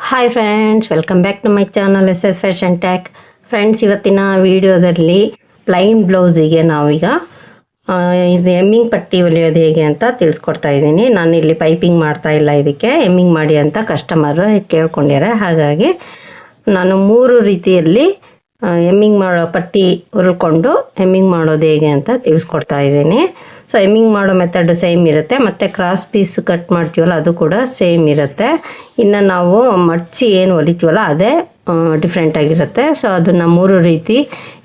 Hi friends, welcome back to my channel SS fashion ಟ್ಯಾಕ್. Friends, ಇವತ್ತಿನ ವಿಡಿಯೋದಲ್ಲಿ plain ಬ್ಲೌಸಿಗೆ ನಾವೀಗ ಇದು ಎಮ್ಮಿಂಗ್ ಪಟ್ಟಿ ಹೊಲಿಯೋದು ಹೇಗೆ ಅಂತ ತಿಳಿಸ್ಕೊಡ್ತಾ ಇದ್ದೀನಿ. ನಾನು ಇಲ್ಲಿ ಪೈಪಿಂಗ್ ಮಾಡ್ತಾ ಇಲ್ಲ, ಇದಕ್ಕೆ ಎಮ್ಮಿಂಗ್ ಮಾಡಿ ಅಂತ ಕಸ್ಟಮರ್ ಕೇಳ್ಕೊಂಡಿದ್ದಾರೆ. ಹಾಗಾಗಿ ನಾನು 3 ರೀತಿಯಲ್ಲಿ ಎಮ್ಮಿಂಗ್ ಮಾಡೋ ಪಟ್ಟಿ ಹೊಲ್ಕೊಂಡು ಎಮ್ಮಿಂಗ್ ಮಾಡೋದು ಹೇಗೆ ಅಂತ ತಿಳಿಸ್ಕೊಡ್ತಾ ಇದ್ದೀನಿ. ಸೊ ಎಮ್ಮಿಂಗ್ ಮಾಡೋ ಮೆಥಡ್ ಸೇಮ್ ಇರುತ್ತೆ, ಮತ್ತು ಕ್ರಾಸ್ ಪೀಸ್ ಕಟ್ ಮಾಡ್ತೀವಲ್ಲ ಅದು ಕೂಡ ಸೇಮ್ ಇರುತ್ತೆ. ಇನ್ನು ನಾವು ಮಡ್ಚಿ ಏನು ಹೊಲಿತೀವಲ್ಲ ಅದೇ ಡಿಫ್ರೆಂಟ್ ಆಗಿರುತ್ತೆ. ಸೊ ಅದನ್ನು 3 ರೀತಿ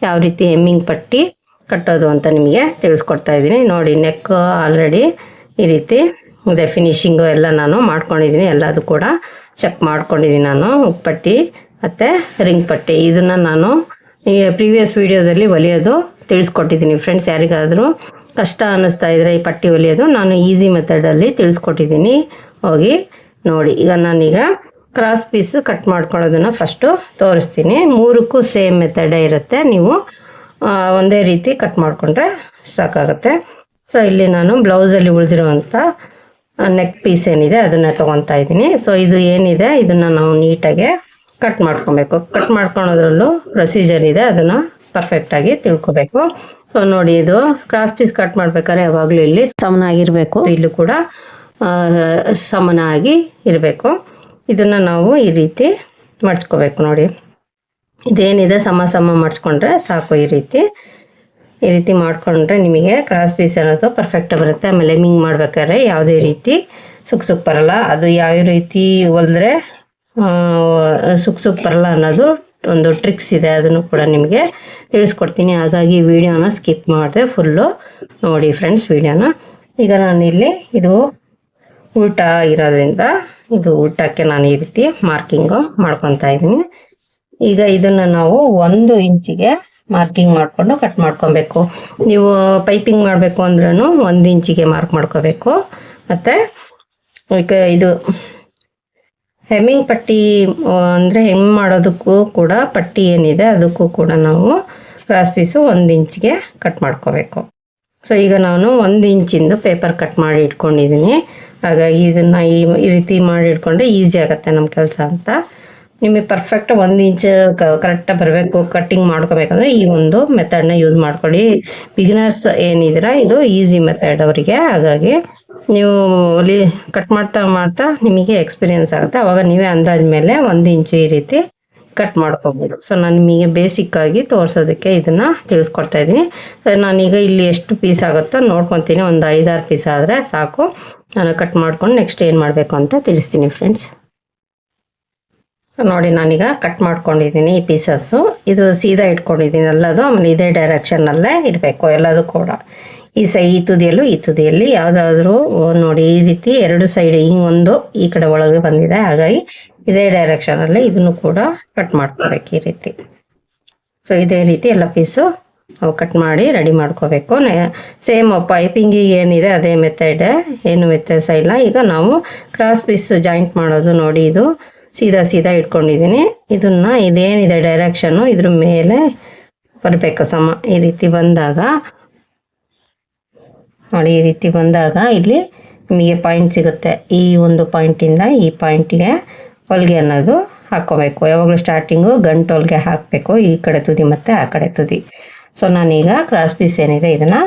ಯಾವ ರೀತಿ ಎಮ್ಮಿಂಗ್ ಪಟ್ಟಿ ಕಟ್ಟೋದು ಅಂತ ನಿಮಗೆ ತಿಳಿಸ್ಕೊಡ್ತಾ ಇದ್ದೀನಿ. ನೋಡಿ, ನೆಕ್ ಆಲ್ರೆಡಿ ಈ ರೀತಿ ಇದೆ, ಫಿನಿಶಿಂಗು ಎಲ್ಲ ನಾನು ಮಾಡ್ಕೊಂಡಿದ್ದೀನಿ. ಎಲ್ಲದು ಕೂಡ ಚೆಕ್ ಮಾಡ್ಕೊಂಡಿದ್ದೀನಿ ನಾನು. ಪಟ್ಟಿ ಮತ್ತು ರಿಂಗ್ ಪಟ್ಟಿ ಇದನ್ನು ನಾನು ಈ ಪ್ರೀವಿಯಸ್ ವೀಡಿಯೋದಲ್ಲಿ ಹೊಲಿಯೋದು ತಿಳಿಸ್ಕೊಟ್ಟಿದ್ದೀನಿ. ಫ್ರೆಂಡ್ಸ್, ಯಾರಿಗಾದರೂ ಕಷ್ಟ ಅನ್ನಿಸ್ತಾ ಇದ್ದರೆ ಈ ಪಟ್ಟಿ ಹೊಲಿಯೋದು ನಾನು ಈಸಿ ಮೆಥಡಲ್ಲಿ ತಿಳಿಸ್ಕೊಟ್ಟಿದ್ದೀನಿ, ಹೋಗಿ ನೋಡಿ. ಈಗ ನಾನೀಗ ಕ್ರಾಸ್ ಪೀಸ್ ಕಟ್ ಮಾಡ್ಕೊಳ್ಳೋದನ್ನು ಫಸ್ಟು ತೋರಿಸ್ತೀನಿ. 3ಕ್ಕೂ ಸೇಮ್ ಮೆಥಡೇ ಇರುತ್ತೆ, ನೀವು ಒಂದೇ ರೀತಿ ಕಟ್ ಮಾಡಿಕೊಂಡ್ರೆ ಸಾಕಾಗುತ್ತೆ. ಸೊ ಇಲ್ಲಿ ನಾನು ಬ್ಲೌಸಲ್ಲಿ ಉಳಿದಿರುವಂಥ ನೆಕ್ ಪೀಸ್ ಏನಿದೆ ಅದನ್ನು ತೊಗೊತಾ ಇದ್ದೀನಿ. ಸೊ ಇದು ಏನಿದೆ ಇದನ್ನು ನಾವು ನೀಟಾಗಿ ಕಟ್ ಮಾಡ್ಕೊಬೇಕು. ಕಟ್ ಮಾಡ್ಕೊಳೋದ್ರಲ್ಲೂ ಪ್ರೊಸೀಜರ್ ಇದೆ, ಅದನ್ನು ಪರ್ಫೆಕ್ಟಾಗಿ ತಿಳ್ಕೊಬೇಕು. ಸೊ ನೋಡಿ, ಇದು ಕ್ರಾಸ್ ಪೀಸ್ ಕಟ್ ಮಾಡ್ಬೇಕಾದ್ರೆ ಯಾವಾಗಲೂ ಇಲ್ಲಿ ಸಮನಾಗಿರಬೇಕು, ಇಲ್ಲೂ ಕೂಡ ಸಮನಾಗಿ ಇರಬೇಕು. ಇದನ್ನು ನಾವು ಈ ರೀತಿ ಮಡ್ಚ್ಕೋಬೇಕು. ನೋಡಿ, ಇದೇನಿದೆ ಸಮ ಮಡ್ಚ್ಕೊಂಡ್ರೆ ಸಾಕು. ಈ ರೀತಿ ಮಾಡ್ಕೊಂಡ್ರೆ ನಿಮಗೆ ಕ್ರಾಸ್ ಪೀಸ್ ಅನ್ನೋದು ಪರ್ಫೆಕ್ಟ್ ಬರುತ್ತೆ. ಆಮೇಲೆ ಎಮ್ಮಿಂಗ್ ಮಾಡ್ಬೇಕಾದ್ರೆ ಯಾವುದೇ ರೀತಿ ಸುಕ್ ಬರಲ್ಲ. ಅದು ಯಾವ ರೀತಿ ಹೊಲಿದ್ರೆ ಸುಕ್ ಬರಲ್ಲ ಅನ್ನೋದು ಒಂದು ಟ್ರಿಕ್ಸ್ ಇದೆ, ಅದನ್ನು ಕೂಡ ನಿಮಗೆ ತಿಳಿಸ್ಕೊಡ್ತೀನಿ. ಹಾಗಾಗಿ ವಿಡಿಯೋನ ಸ್ಕಿಪ್ ಮಾಡಿದೆ, ಫುಲ್ಲು ನೋಡಿ ಫ್ರೆಂಡ್ಸ್ ವಿಡಿಯೋನ. ಈಗ ನಾನಿಲ್ಲಿ ಇದು ಉಲ್ಟಾ ಇರೋದ್ರಿಂದ ಇದು ಉಲ್ಟಕ್ಕೆ ನಾನು ಈ ರೀತಿ ಮಾರ್ಕಿಂಗು ಮಾಡ್ಕೊತಾ ಇದ್ದೀನಿ. ಈಗ ಇದನ್ನು ನಾವು 1 ಇಂಚಿಗೆ ಮಾರ್ಕಿಂಗ್ ಮಾಡಿಕೊಂಡು ಕಟ್ ಮಾಡ್ಕೊಬೇಕು. ನೀವು ಪೈಪಿಂಗ್ ಮಾಡಬೇಕು ಅಂದ್ರೂ 1 ಇಂಚಿಗೆ ಮಾರ್ಕ್ ಮಾಡ್ಕೋಬೇಕು. ಮತ್ತು ಈಗ ಇದು ಹೆಮ್ಮಿಂಗ್ ಪಟ್ಟಿ ಅಂದರೆ ಹೆಮ್ ಮಾಡೋದಕ್ಕೂ ಕೂಡ ಪಟ್ಟಿ ಏನಿದೆ ಅದಕ್ಕೂ ಕೂಡ ನಾವು ಕ್ರಾಸ್ ಪೀಸು 1 ಇಂಚಿಗೆ ಕಟ್ ಮಾಡ್ಕೋಬೇಕು. ಸೊ ಈಗ ನಾನು 1 ಇಂಚಿಂದು ಪೇಪರ್ ಕಟ್ ಮಾಡಿ ಇಟ್ಕೊಂಡಿದ್ದೀನಿ. ಹಾಗಾಗಿ ಇದನ್ನು ಈ ರೀತಿ ಮಾಡಿ ಇಟ್ಕೊಂಡ್ರೆ ಈಸಿ ಆಗುತ್ತೆ ನಮ್ಮ ಕೆಲಸ ಅಂತ. ನಿಮಗೆ ಪರ್ಫೆಕ್ಟ್ 1 ಇಂಚ್ ಕರೆಕ್ಟಾಗಿ ಬರಬೇಕು ಕಟ್ಟಿಂಗ್ ಮಾಡ್ಕೋಬೇಕಂದ್ರೆ ಈ ಒಂದು ಮೆಥಡ್ನ ಯೂಸ್ ಮಾಡ್ಕೊಳ್ಳಿ. ಬಿಗಿನರ್ಸ್ ಏನಿದ್ದೀರಾ ಇದು ಈಸಿ ಮೆಥಡ್ ಅವರಿಗೆ. ಹಾಗಾಗಿ ನೀವು ಕಟ್ ಮಾಡ್ತಾ ನಿಮಗೆ ಎಕ್ಸ್ಪೀರಿಯನ್ಸ್ ಆಗುತ್ತೆ. ಆವಾಗ ನೀವೇ ಅಂದಾಜ್ ಮೇಲೆ 1 ಇಂಚು ಈ ರೀತಿ ಕಟ್ ಮಾಡ್ಕೋಬೋದು. ಸೊ ನಾನು ನಿಮಗೆ ಬೇಸಿಕ್ಕಾಗಿ ತೋರಿಸೋದಕ್ಕೆ ಇದನ್ನು ತಿಳಿಸ್ಕೊಡ್ತಾ ಇದ್ದೀನಿ. ನಾನೀಗ ಇಲ್ಲಿ ಎಷ್ಟು ಪೀಸ್ ಆಗುತ್ತೋ ನೋಡ್ಕೊತೀನಿ. ಒಂದು 5-6 ಪೀಸ್ ಆದರೆ ಸಾಕು. ನಾನು ಕಟ್ ಮಾಡ್ಕೊಂಡು ನೆಕ್ಸ್ಟ್ ಏನು ಮಾಡಬೇಕು ಅಂತ ತಿಳಿಸ್ತೀನಿ ಫ್ರೆಂಡ್ಸ್. ನೋಡಿ, ನಾನೀಗ ಕಟ್ ಮಾಡ್ಕೊಂಡಿದ್ದೀನಿ ಈ ಪೀಸಸ್ಸು. ಇದು ಸೀದಾ ಇಟ್ಕೊಂಡಿದ್ದೀನಿ ಎಲ್ಲದು. ಆಮೇಲೆ ಇದೇ ಡೈರೆಕ್ಷನ್ನಲ್ಲೇ ಇರಬೇಕು ಎಲ್ಲದು ಕೂಡ. ಈ ತುದಿಯಲ್ಲಿ ಯಾವುದಾದ್ರೂ ನೋಡಿ ಈ ರೀತಿ 2 ಸೈಡ್ ಹಿಂಗೊಂದು ಈ ಕಡೆ ಒಳಗೆ ಬಂದಿದೆ. ಹಾಗಾಗಿ ಇದೇ ಡೈರೆಕ್ಷನಲ್ಲಿ ಇದನ್ನು ಕೂಡ ಕಟ್ ಮಾಡ್ಕೋಬೇಕು ಈ ರೀತಿ. ಸೊ ಇದೇ ರೀತಿ ಎಲ್ಲ ಪೀಸು ನಾವು ಕಟ್ ಮಾಡಿ ರೆಡಿ ಮಾಡ್ಕೋಬೇಕು. ಸೇಮ್ ಪೈಪಿಂಗಿಗೆ ಏನಿದೆ ಅದೇ ಮೆಥಡ್, ಏನು ವ್ಯತ್ಯಾಸ ಇಲ್ಲ. ಈಗ ನಾವು ಕ್ರಾಸ್ ಪೀಸ್ ಜಾಯಿಂಟ್ ಮಾಡೋದು ನೋಡಿ, ಇದು ಸೀದಾ ಇಟ್ಕೊಂಡಿದ್ದೀನಿ. ಇದನ್ನು ಇದೇನಿದೆ ಡೈರೆಕ್ಷನ್ನು ಇದ್ರ ಮೇಲೆ ಬರಬೇಕು ಸಮ. ಈ ರೀತಿ ಬಂದಾಗ ನೋಡಿ, ಈ ರೀತಿ ಬಂದಾಗ ಇಲ್ಲಿ ನಿಮಗೆ ಪಾಯಿಂಟ್ ಸಿಗುತ್ತೆ. ಈ ಒಂದು ಪಾಯಿಂಟಿಂದ ಈ ಪಾಯಿಂಟಿಗೆ ಹೊಲಿಗೆ ಅನ್ನೋದು ಹಾಕ್ಕೋಬೇಕು. ಯಾವಾಗಲೂ ಸ್ಟಾರ್ಟಿಂಗು ಗಂಟು ಹೊಲಿಗೆ ಹಾಕಬೇಕು, ಈ ಕಡೆ ತುದಿ ಮತ್ತು ಆ ಕಡೆ ತುದಿ. ಸೊ ನಾನೀಗ ಕ್ರಾಸ್ ಪೀಸ್ ಏನಿದೆ ಇದನ್ನು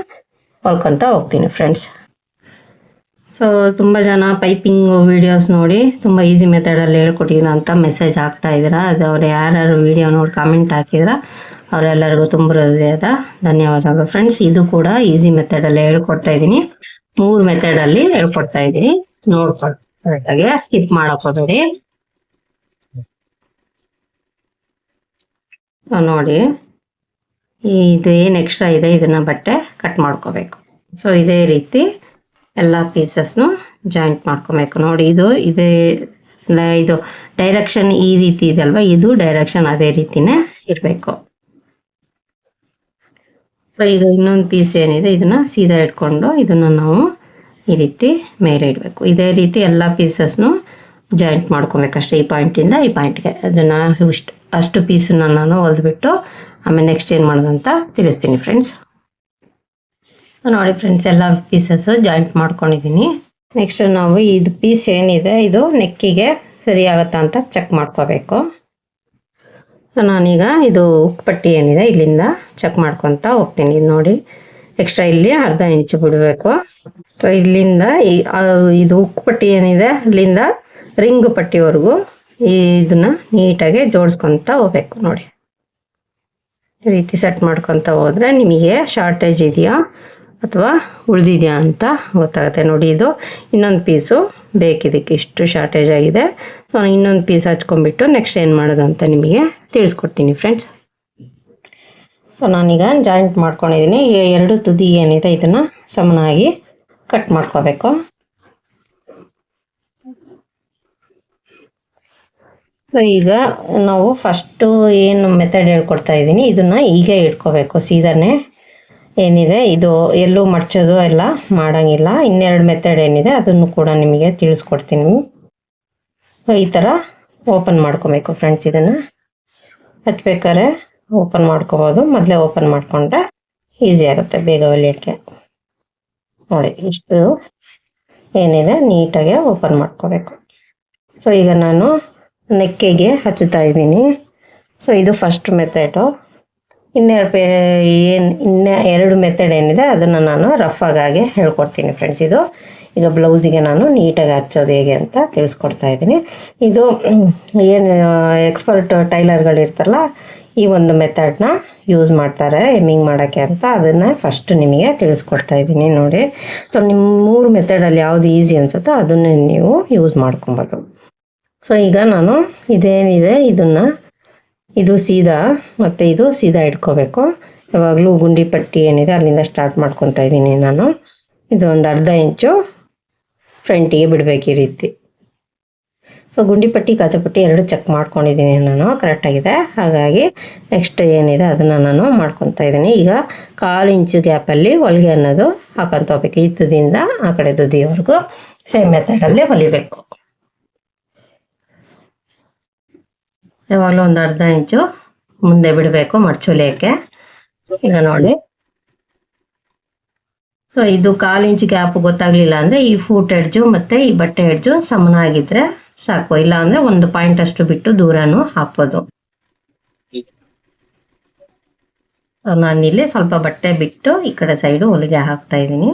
ಹೊಲ್ಕೊತ ಹೋಗ್ತೀನಿ ಫ್ರೆಂಡ್ಸ್. ಸೊ ತುಂಬ ಜನ ಪೈಪಿಂಗ್ ವೀಡಿಯೋಸ್ ನೋಡಿ ತುಂಬ ಈಸಿ ಮೆಥಡಲ್ಲಿ ಹೇಳ್ಕೊಟ್ಟಿದ್ದೀರ ಅಂತ ಮೆಸೇಜ್ ಆಗ್ತಾ ಇದ್ದೀರಾ. ಅದು ಅವ್ರು ಯಾರ್ಯಾರು ವೀಡಿಯೋ ನೋಡಿ ಕಾಮೆಂಟ್ ಹಾಕಿದ್ರೆ ಅವರೆಲ್ಲರಿಗೂ ತುಂಬ ಹೃದಯದ ಧನ್ಯವಾದಗಳು ಫ್ರೆಂಡ್ಸ್. ಇದು ಕೂಡ ಈಸಿ ಮೆಥಡಲ್ಲಿ ಹೇಳ್ಕೊಡ್ತಾ ಇದ್ದೀನಿ. 3 ಮೆಥಡಲ್ಲಿ ಹೇಳ್ಕೊಡ್ತಾ ಇದ್ದೀನಿ, ನೋಡ್ಕೊಂಡು ಕರೆಕ್ಟಾಗಿ ಸ್ಕಿಪ್ ಮಾಡೋಕೋಬೇಡಿ. ನೋಡಿ, ಇದು ಏನು ಎಕ್ಸ್ಟ್ರಾ ಇದೆ ಇದನ್ನು ಬಟ್ಟೆ ಕಟ್ ಮಾಡ್ಕೋಬೇಕು. ಸೊ ಇದೇ ರೀತಿ ಎಲ್ಲ ಪೀಸಸ್ನು ಜಾಯಿಂಟ್ ಮಾಡ್ಕೊಬೇಕು. ನೋಡಿ, ಇದು ಡೈರೆಕ್ಷನ್ ಈ ರೀತಿ ಇದೆ ಅಲ್ವಾ, ಇದು ಡೈರೆಕ್ಷನ್ ಅದೇ ರೀತಿನೇ ಇರಬೇಕು. ಸೊ ಈಗ ಇನ್ನೊಂದು ಪೀಸ್ ಏನಿದೆ ಇದನ್ನು ಸೀದಾ ಇಟ್ಕೊಂಡು ಇದನ್ನು ನಾವು ಈ ರೀತಿ ಮೇಲೆ ಇಡಬೇಕು. ಇದೇ ರೀತಿ ಎಲ್ಲ ಪೀಸಸ್ನು ಜಾಯಿಂಟ್ ಮಾಡ್ಕೊಬೇಕಷ್ಟೇ, ಈ ಪಾಯಿಂಟಿಂದ ಈ ಪಾಯಿಂಟ್ಗೆ. ಅದನ್ನು ಅಷ್ಟು ಪೀಸನ್ನ ನಾನು ಹೊಲಿದ್ಬಿಟ್ಟು ಆಮೇಲೆ ನೆಕ್ಸ್ಟ್ ಏನು ಮಾಡೋದಂತ ತಿಳಿಸ್ತೀನಿ ಫ್ರೆಂಡ್ಸ್. ನೋಡಿ ಫ್ರೆಂಡ್ಸ್, ಎಲ್ಲ ಪೀಸಸ್ಸು ಜಾಯಿಂಟ್ ಮಾಡ್ಕೊಂಡಿದ್ದೀನಿ. ನೆಕ್ಸ್ಟ್ ನಾವು ಇದು ಪೀಸ್ ಏನಿದೆ ಇದು ನೆಕ್ಕಿಗೆ ಸರಿ ಆಗುತ್ತಾ ಅಂತ ಚೆಕ್ ಮಾಡ್ಕೋಬೇಕು. ನಾನೀಗ ಇದು ಉಕ್ಕುಪಟ್ಟಿ ಏನಿದೆ ಇಲ್ಲಿಂದ ಚೆಕ್ ಮಾಡ್ಕೊತಾ ಹೋಗ್ತೀನಿ. ಇದು ನೋಡಿ, ಎಕ್ಸ್ಟ್ರಾ ಇಲ್ಲಿ ಅರ್ಧ ಇಂಚು ಬಿಡಬೇಕು. ಸೊ ಇಲ್ಲಿಂದ ಇದು ಉಕ್ಕುಪಟ್ಟಿ ಏನಿದೆ ಅಲ್ಲಿಂದ ರಿಂಗ್ ಪಟ್ಟಿವರೆಗೂ ಇದನ್ನ ನೀಟಾಗಿ ಜೋಡಿಸ್ಕೊತಾ ಹೋಗ್ಬೇಕು. ನೋಡಿ, ಈ ರೀತಿ ಸೆಟ್ ಮಾಡ್ಕೊತ ಹೋದರೆ ನಿಮಗೆ ಶಾರ್ಟೇಜ್ ಇದೆಯಾ ಅಥವಾ ಉಳಿದಿದೆಯಾ ಅಂತ ಗೊತ್ತಾಗುತ್ತೆ. ನೋಡಿ, ಇದು ಇನ್ನೊಂದು ಪೀಸು ಬೇಕಿದ್ದಕ್ಕೆ ಇಷ್ಟು ಶಾರ್ಟೇಜ್ ಆಗಿದೆ. ನಾನು ಇನ್ನೊಂದು ಪೀಸ್ ಹಚ್ಕೊಂಡ್ಬಿಟ್ಟು ನೆಕ್ಸ್ಟ್ ಏನು ಮಾಡೋದು ಅಂತ ನಿಮಗೆ ತಿಳಿಸ್ಕೊಡ್ತೀನಿ ಫ್ರೆಂಡ್ಸ್. ಸೊ ನಾನೀಗ ಜಾಯಿಂಟ್ ಮಾಡ್ಕೊಂಡಿದ್ದೀನಿ. ಈಗ ಎರಡು ತುದಿ ಏನಿದೆ ಇದನ್ನು ಸಮನಾಗಿ ಕಟ್ ಮಾಡ್ಕೋಬೇಕು. ಸೊ ಈಗ ನಾವು ಫಸ್ಟು ಏನು ಮೆಥಡ್ ಹೇಳ್ಕೊಡ್ತಾ ಇದ್ದೀನಿ ಇದನ್ನು ಈಗ ಇಟ್ಕೋಬೇಕು. ಸೀದಾನೆ ಏನಿದೆ ಇದು ಎಲ್ಲೂ ಮಡ್ಚೋದು ಎಲ್ಲ ಮಾಡೋಂಗಿಲ್ಲ. ಇನ್ನೆರಡು ಮೆಥಡ್ ಏನಿದೆ ಅದನ್ನು ಕೂಡ ನಿಮಗೆ ತಿಳಿಸ್ಕೊಡ್ತೀನಿ. ಈ ಥರ ಓಪನ್ ಮಾಡ್ಕೊಬೇಕು ಫ್ರೆಂಡ್ಸ್. ಇದನ್ನು ಹಚ್ಬೇಕಾದ್ರೆ ಓಪನ್ ಮಾಡ್ಕೊಬೋದು. ಮೊದಲೇ ಓಪನ್ ಮಾಡಿಕೊಂಡ್ರೆ ಈಸಿ ಆಗುತ್ತೆ ಬೇಗ ಹೊಲಿಯೋಕ್ಕೆ. ನೋಡಿ, ಇಷ್ಟು ಏನಿದೆ ನೀಟಾಗಿ ಓಪನ್ ಮಾಡ್ಕೋಬೇಕು. ಸೊ ಈಗ ನಾನು ನೆಕ್ಕಿಗೆ ಹಚ್ಚುತ್ತಾ ಇದ್ದೀನಿ. ಸೊ ಇದು ಫಸ್ಟ್ ಮೆಥಡು. ಎರಡು ಮೆಥಡ್ ಏನಿದೆ ಅದನ್ನು ನಾನು ರಫ್ ಆಗಿ ಹೇಳ್ಕೊಡ್ತೀನಿ ಫ್ರೆಂಡ್ಸ್. ಇದು ಈಗ ಬ್ಲೌಸಿಗೆ ನಾನು ನೀಟಾಗಿ ಹಚ್ಚೋದು ಹೇಗೆ ಅಂತ ತಿಳಿಸ್ಕೊಡ್ತಾ ಇದ್ದೀನಿ. ಇದು ಏನು ಎಕ್ಸ್ಪರ್ಟ್ ಟೈಲರ್ಗಳು ಇರ್ತಾರಲ್ಲ ಈ ಒಂದು ಮೆಥಡ್ನ ಯೂಸ್ ಮಾಡ್ತಾರೆ ಹೆಮ್ಮಿಂಗ್ ಮಾಡೋಕ್ಕೆ ಅಂತ, ಅದನ್ನು ಫಸ್ಟ್ ನಿಮಗೆ ತಿಳಿಸ್ಕೊಡ್ತಾ ಇದ್ದೀನಿ. ನೋಡಿ, ಸೊ ನಿಮ್ಮ 3 ಮೆಥಡಲ್ಲಿ ಯಾವುದು ಈಸಿ ಅನಿಸುತ್ತೋ ಅದನ್ನೇ ನೀವು ಯೂಸ್ ಮಾಡ್ಕೊಬೋದು. ಸೊ ಈಗ ನಾನು ಇದೇನಿದೆ ಇದು ಸೀದಾ ಮತ್ತು ಇದು ಸೀದಾ ಇಟ್ಕೋಬೇಕು. ಯಾವಾಗಲೂ ಗುಂಡಿ ಪಟ್ಟಿ ಏನಿದೆ ಅಲ್ಲಿಂದ ಸ್ಟಾರ್ಟ್ ಮಾಡ್ಕೊತಾ ಇದ್ದೀನಿ ನಾನು. ಇದು ಒಂದು ಅರ್ಧ ಇಂಚು ಫ್ರಂಟಿಗೆ ಬಿಡಬೇಕು ಈ ರೀತಿ. ಸೊ ಗುಂಡಿ ಪಟ್ಟಿ ಕಾಜಾಪಟ್ಟಿ ಎರಡು ಚೆಕ್ ಮಾಡ್ಕೊಂಡಿದ್ದೀನಿ ನಾನು, ಕರೆಕ್ಟಾಗಿದೆ. ಹಾಗಾಗಿ ನೆಕ್ಸ್ಟ್ ಏನಿದೆ ಅದನ್ನು ನಾನು ಮಾಡ್ಕೊತಾ ಇದ್ದೀನಿ. ಈಗ 1/4 ಇಂಚು ಗ್ಯಾಪಲ್ಲಿ ಹೊಲಿಗೆ ಅನ್ನೋದು ಹಾಕೊಂತ ಹೋಗ್ಬೇಕು. ಈ ತುದಿಯಿಂದ ಆ ಕಡೆ ತುದಿವರೆಗೂ ಸೇಮ್ ಮೆಥಡಲ್ಲಿ ಹೊಲಿಬೇಕು. ಯಾವಾಗಲೂ ಒಂದು ಅರ್ಧ ಇಂಚು ಮುಂದೆ ಬಿಡಬೇಕು ಮಡ್ಚೊಲಿಯೋಕ್ಕೆ. ಈಗ ನೋಡಿ, ಸೊ ಇದು 1/4 ಇಂಚು ಗ್ಯಾಪ್ ಗೊತ್ತಾಗ್ಲಿಲ್ಲ ಅಂದರೆ ಈ ಫೂಟ್ ಎಡ್ಜು ಮತ್ತು ಈ ಬಟ್ಟೆ ಎಡ್ಜು ಸಮನಾಗಿದ್ದರೆ ಸಾಕು. ಇಲ್ಲ ಅಂದರೆ 1 ಪಾಯಿಂಟ್ ಅಷ್ಟು ಬಿಟ್ಟು ದೂರನೂ ಹಾಕ್ಬೋದು. ನಾನಿಲ್ಲಿ ಸ್ವಲ್ಪ ಬಟ್ಟೆ ಬಿಟ್ಟು ಈ ಕಡೆ ಸೈಡು ಹೊಲಿಗೆ ಹಾಕ್ತಾ ಇದ್ದೀನಿ.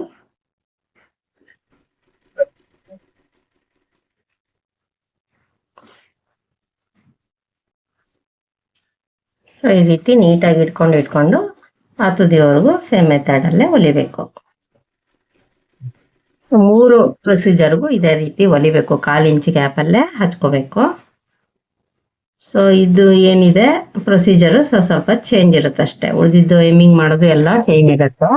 ಸೊ ಈ ರೀತಿ ನೀಟಾಗಿ ಇಟ್ಕೊಂಡು ಆ ತುದಿವರೆಗೂ ಸೇಮ್ ಮೆಥಡಲ್ಲೇ ಹೊಲಿಬೇಕು. 3 ಪ್ರೊಸೀಜರ್ಗೂ ಇದೇ ರೀತಿ ಹೊಲಿಬೇಕು. 1/4 ಇಂಚು ಗ್ಯಾಪಲ್ಲೇ ಹಚ್ಕೋಬೇಕು. ಸೊ ಇದು ಏನಿದೆ ಪ್ರೊಸೀಜರು ಸ್ವಲ್ಪ ಚೇಂಜ್ ಇರುತ್ತೆ ಅಷ್ಟೇ. ಉಳಿದಿದ್ದು ಹೆಮ್ಮಿಂಗ್ ಮಾಡೋದು ಎಲ್ಲ ಸೇಮ್ ಇರುತ್ತೆ.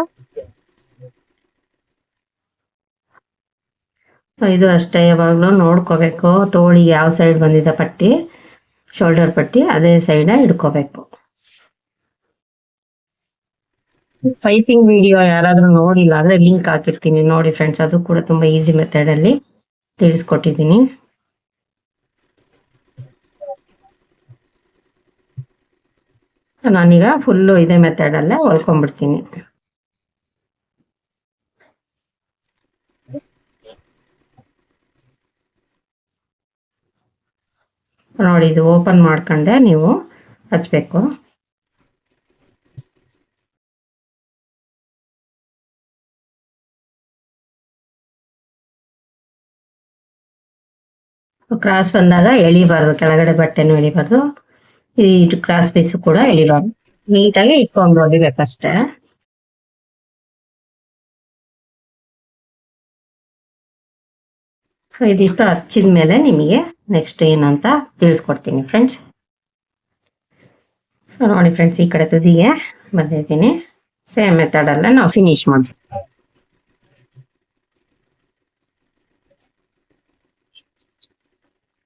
ಇದು ಅಷ್ಟೇ, ಯಾವಾಗಲೂ ನೋಡ್ಕೋಬೇಕು ತೋಳಿಗೆ ಯಾವ ಸೈಡ್ ಬಂದಿದೆ ಪಟ್ಟಿ, ಶೋಲ್ಡರ್ ಪಟ್ಟಿ ಅದೇ ಸೈಡ ಹಿಡ್ಕೋಬೇಕು. ಪೈಪಿಂಗ್ ವಿಡಿಯೋ ಯಾರಾದರೂ ನೋಡಿಲ್ಲ ಅಂದರೆ ಲಿಂಕ್ ಹಾಕಿರ್ತೀನಿ ನೋಡಿ ಫ್ರೆಂಡ್ಸ್. ಅದು ಕೂಡ ತುಂಬ ಈಸಿ ಮೆಥಡಲ್ಲಿ ತಿಳಿಸ್ಕೊಟ್ಟಿದ್ದೀನಿ. ನಾನೀಗ ಫುಲ್ಲು ಇದೇ ಮೆಥಡಲ್ಲೇ ಹೊಲ್ಕೊಂಡ್ಬಿಡ್ತೀನಿ. ನೋಡಿ, ಇದು ಓಪನ್ ಮಾಡ್ಕೊಂಡೆ ನೀವು ಹಚ್ಬೇಕು. ಕ್ರಾಸ್ ಬಂದಾಗ ಎಳಿಬಾರ್ದು, ಕೆಳಗಡೆ ಬಟ್ಟೆನೂ ಎಳಿಬಾರ್ದು, ಈ ಕ್ರಾಸ್ ಪೀಸು ಕೂಡ ಎಳಿಬಾರ್ದು. ನೀಟಾಗಿ ಇಟ್ಕೊಂಡು ಹೊಲಿಬೇಕಷ್ಟೇ. ಸೊ ಇದಿಷ್ಟು ಹಚ್ಚಿದ ಮೇಲೆ ನಿಮಗೆ ನೆಕ್ಸ್ಟ್ ಏನಂತ ತಿಳಿಸ್ಕೊಡ್ತೀನಿ ಫ್ರೆಂಡ್ಸ್. ಸೊ ನೋಡಿ ಫ್ರೆಂಡ್ಸ್, ಈ ಕಡೆ ತುದಿಗೆ ಬಂದಿದ್ದೀನಿ. ಸೇಮ್ ಮೆಥಡಲ್ಲೇ ನಾವು ಫಿನಿಶ್ ಮಾಡ್ತೀವಿ.